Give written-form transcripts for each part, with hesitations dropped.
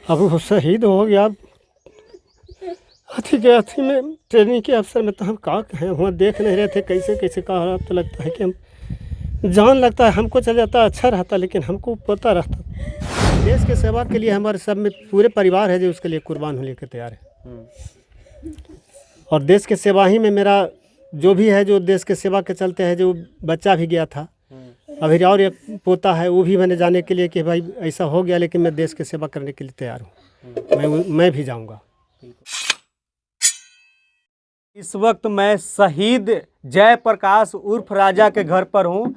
अब वो शहीद हो गया। अथी में ट्रेनिंग के अवसर में तो हम कहाँ हैं, वहाँ देख नहीं रहे थे कैसे कैसे कहा रहा। तो लगता है कि हम जान लगता है हमको चल जाता अच्छा रहता, लेकिन हमको पता रहता। देश के सेवा के लिए हमारे सब में पूरे परिवार है जो उसके लिए कुर्बान होने के तैयार है। और देश के सेवा ही में मेरा जो भी है, जो देश के सेवा के चलते है, जो बच्चा भी गया था, अभी और एक पोता है, वो भी मैंने जाने के लिए कि भाई ऐसा हो गया, लेकिन मैं देश की सेवा करने के लिए तैयार हूँ। मैं भी जाऊँगा। इस वक्त मैं शहीद जयप्रकाश उर्फ राजा के घर पर हूँ।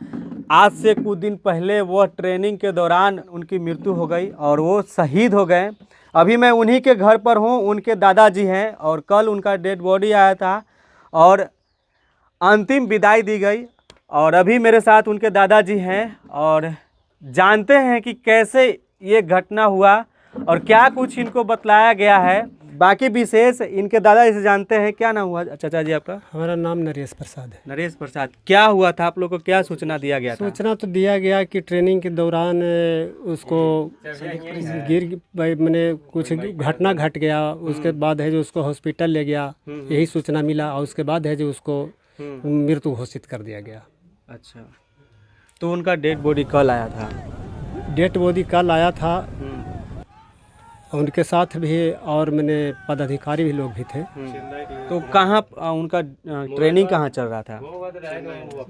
आज से कुछ दिन पहले वह ट्रेनिंग के दौरान उनकी मृत्यु हो गई और वो शहीद हो गए। अभी मैं उन्हीं के घर पर हूँ। उनके दादाजी हैं और कल उनका डेड बॉडी आया था और अंतिम विदाई दी गई। और अभी मेरे साथ उनके दादाजी हैं और जानते हैं कि कैसे ये घटना हुआ और क्या कुछ इनको बतलाया गया है। बाकी विशेष इनके दादाजी से जानते हैं। क्या नाम हुआ चाचा जी आपका? हमारा नाम नरेश प्रसाद है। नरेश प्रसाद। क्या हुआ था, आप लोग को क्या सूचना दिया गया था? सूचना तो दिया गया कि ट्रेनिंग के दौरान उसको मैंने कुछ घटना घट गया, उसके बाद है जो उसको हॉस्पिटल ले गया, यही सूचना मिला। और उसके बाद है जो उसको मृत्यु घोषित कर दिया गया। अच्छा, तो उनका डेड बॉडी कल आया था? डेड बॉडी कल आया था। उनके साथ भी और मैंने पदाधिकारी भी लोग भी थे। तो कहाँ उनका ट्रेनिंग कहाँ चल रहा था?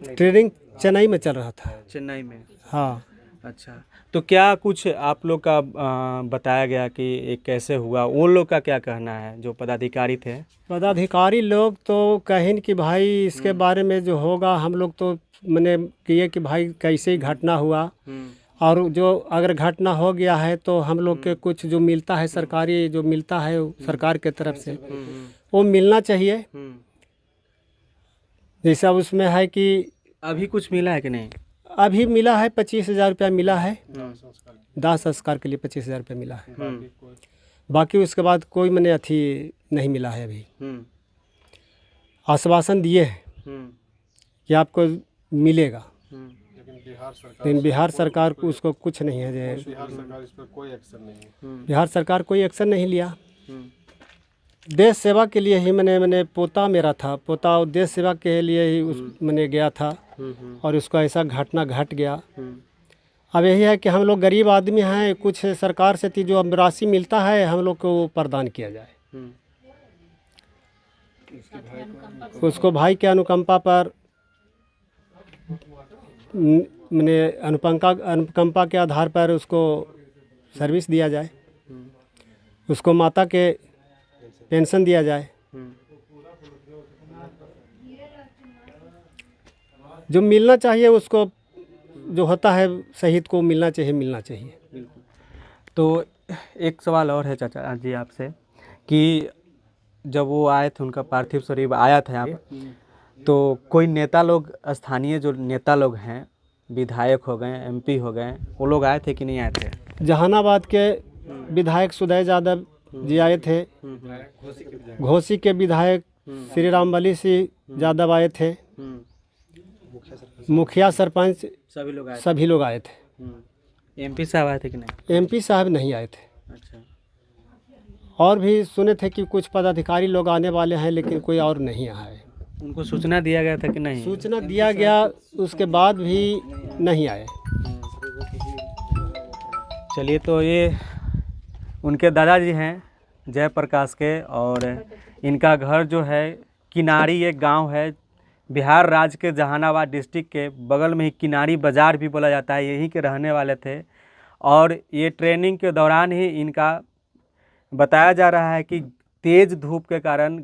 ट्रेनिंग चेन्नई में चल रहा था। चेन्नई में? हाँ। अच्छा, तो क्या कुछ आप लोग का बताया गया कि ये कैसे हुआ? वो लोग का क्या कहना है जो पदाधिकारी थे? पदाधिकारी लोग तो कहें कि भाई इसके बारे में जो होगा, हम लोग तो मैंने किए कि भाई कैसे ही घटना हुआ, और जो अगर घटना हो गया है तो हम लोग के कुछ जो मिलता है सरकारी, जो मिलता है सरकार के तरफ से, वो मिलना चाहिए। जैसा उसमें है कि अभी कुछ मिला है कि नहीं? अभी मिला है 25,000 रुपया मिला है। दाह संस्कार के लिए 25,000 रुपया मिला है। बाकी उसके बाद कोई मैंने अथी नहीं मिला है। अभी आश्वासन दिए हैं कि आपको मिलेगा, लेकिन बिहार सरकार को उसको कुछ नहीं है। बिहार सरकार इस पर कोई एक्शन नहीं है। बिहार सरकार कोई एक्शन नहीं लिया। देश सेवा के लिए ही मैंने पोता मेरा था, पोता देश सेवा के लिए ही मैंने गया था और उसका ऐसा घटना घट गया। अब यही है कि हम लोग गरीब आदमी हैं, कुछ सरकार से जो राशि मिलता है हम लोग को प्रदान किया जाए। उसको भाई के अनुकंपा पर मैंने अनुकंपा के आधार पर उसको सर्विस दिया जाए, उसको माता के पेंशन दिया जाए। जो मिलना चाहिए उसको, जो होता है शहीद को मिलना चाहिए। तो एक सवाल और है चाचा जी आपसे कि जब वो आए थे, उनका पार्थिव शरीर आया था यहाँ पर, तो कोई नेता लोग, स्थानीय जो नेता लोग हैं, विधायक हो गए, एमपी हो गए, वो लोग आए थे कि नहीं आए थे? जहानाबाद के विधायक सुदय यादव जी आए थे। घोसी के विधायक श्री रामबली सिंह यादव आए थे। मुखिया सरपंच सभी लोग आए थे। एमपी साहब आए थे कि नहीं? एमपी साहब नहीं आए थे। अच्छा। और भी सुने थे कि कुछ पदाधिकारी लोग आने वाले हैं, लेकिन कोई और नहीं आए। उनको सूचना दिया गया था कि नहीं? सूचना दिया गया, उसके बाद भी नहीं आए। चलिए, तो ये उनके दादाजी हैं जयप्रकाश के, और इनका घर जो है किनारी एक गांव है, बिहार राज्य के जहानाबाद डिस्ट्रिक्ट के बगल में ही किनारी बाज़ार भी बोला जाता है, यहीं के रहने वाले थे। और ये ट्रेनिंग के दौरान ही इनका बताया जा रहा है कि तेज़ धूप के कारण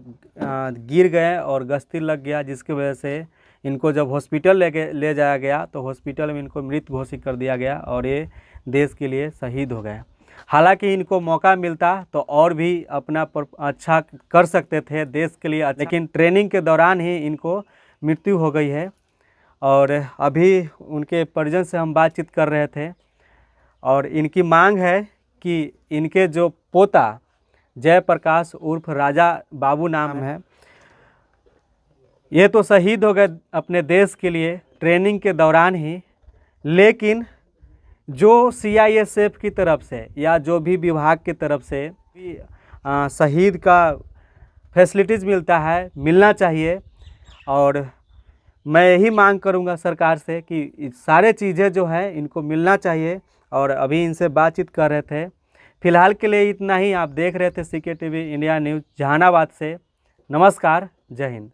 गिर गए और गश्ती लग गया, जिसकी वजह से इनको जब हॉस्पिटल ले जाया गया तो हॉस्पिटल में इनको मृत घोषित कर दिया गया और ये देश के लिए शहीद हो गए। हालांकि इनको मौका मिलता तो और भी अपना अच्छा कर सकते थे देश के लिए, लेकिन ट्रेनिंग के दौरान ही इनको मृत्यु हो गई है। और अभी उनके परिजन से हम बातचीत कर रहे थे और इनकी मांग है कि इनके जो पोता जयप्रकाश उर्फ राजा बाबू नाम है, ये तो शहीद हो गए अपने देश के लिए ट्रेनिंग के दौरान ही, लेकिन जो CISF की तरफ से या जो भी विभाग की तरफ से भी शहीद का फैसिलिटीज़ मिलता है, मिलना चाहिए। और मैं यही मांग करूंगा सरकार से कि सारे चीज़ें जो है इनको मिलना चाहिए। और अभी इनसे बातचीत कर रहे थे। फ़िलहाल के लिए इतना ही। आप देख रहे थे CK TV India news Jahanabad से। नमस्कार, जय हिंद।